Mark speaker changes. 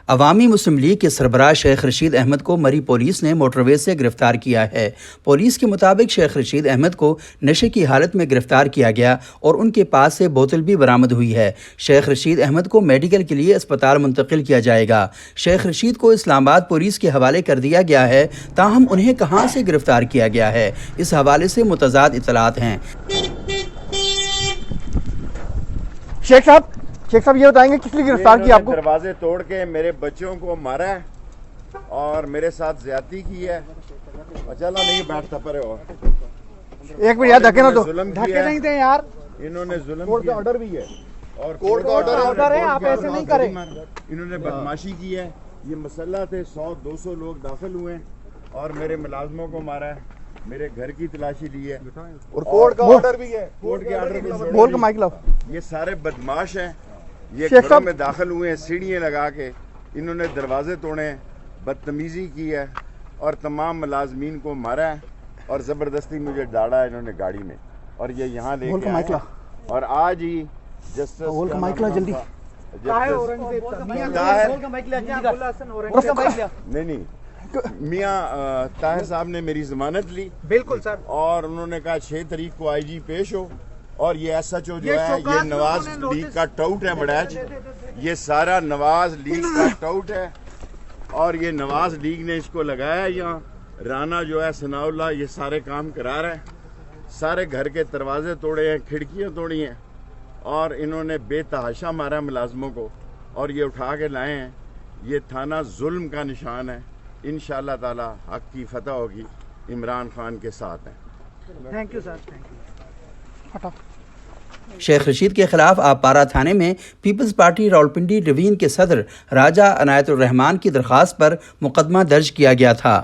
Speaker 1: عوامی مسلم لیگ کے سربراہ شیخ رشید احمد کو مری پولیس نے موٹر وے سے گرفتار کیا ہے۔ پولیس کے مطابق شیخ رشید احمد کو نشے کی حالت میں گرفتار کیا گیا اور ان کے پاس سے بوتل بھی برآمد ہوئی ہے۔ شیخ رشید احمد کو میڈیکل کے لیے اسپتال منتقل کیا جائے گا۔ شیخ رشید کو اسلام آباد پولیس کے حوالے کر دیا گیا ہے، تاہم انہیں کہاں سے گرفتار کیا گیا ہے، اس حوالے سے متضاد اطلاعات ہیں۔
Speaker 2: شیخ صاحب یہ بتائیں گے کس لیے گرفتار کیا آپ کو؟
Speaker 3: دروازے توڑ کے میرے بچوں کو مارا ہے اور میرے ساتھ زیادتی کی ہے۔ چلا نہیں بیٹھتا پرے ہو،
Speaker 2: ایک منٹ یار، دھکے نہ دو،
Speaker 3: دھکے
Speaker 2: نہیں دیں یار،
Speaker 3: انہوں نے ظلم
Speaker 2: کورٹ کا
Speaker 3: کیا
Speaker 2: آرڈر بھی ہے
Speaker 3: اور
Speaker 2: کورٹ کا آرڈر ہے، آپ ایسے نہیں کریں۔
Speaker 3: انہوں نے بدماشی کی ہے، یہ مسئلہ تھے 100-200 لوگ داخل ہوئے ہیں اور میرے ملازموں کو مارا ہے، میرے گھر کی تلاشی لی ہے
Speaker 2: اور کورٹ کا آرڈر بھی ہے،
Speaker 3: کورٹ کے آرڈر بھی
Speaker 2: بول کے مائک لاؤ۔
Speaker 3: یہ سارے بدماش ہیں، یہ گھروں میں داخل ہوئے ہیں سیڑھیاں لگا کے، انہوں نے دروازے توڑے ہیں، بدتمیزی کی ہے اور تمام ملازمین کو مارا ہے اور زبردستی مجھے ڈالا ہے انہوں نے گاڑی میں اور یہ یہاں لے کے آئے ہیں۔ اور آج ہی جسٹس نہیں میاں طاہر صاحب نے میری ضمانت لی،
Speaker 2: بالکل سر،
Speaker 3: اور انہوں نے کہا 6 تاریخ کو آئی جی پیش ہو، اور یہ ایس ایچ او جو ہے یہ نواز لیگ کا ٹاؤٹ ہے بڑیچ، یہ سارا نواز لیگ کا ٹاؤٹ ہے اور یہ نواز لیگ نے اس کو لگایا ہے یہاں۔ رانا جو ہے ثناء اللہ یہ سارے کام کرا رہا ہے، سارے گھر کے دروازے توڑے ہیں، کھڑکیاں توڑی ہیں اور انہوں نے بے تحاشا مارا ملازموں کو اور یہ اٹھا کے لائے ہیں۔ یہ تھانہ ظلم کا نشان ہے، انشاءاللہ تعالی حق کی فتح ہوگی، عمران خان کے ساتھ ہیں۔
Speaker 2: Thank you sir.
Speaker 1: Sheikh Rashid کے خلاف آبپارہ تھانے میں پیپلز پارٹی راولپنڈی ڈویژن کے صدر راجہ عنایت الرحمان کی درخواست پر مقدمہ درج کیا گیا تھا۔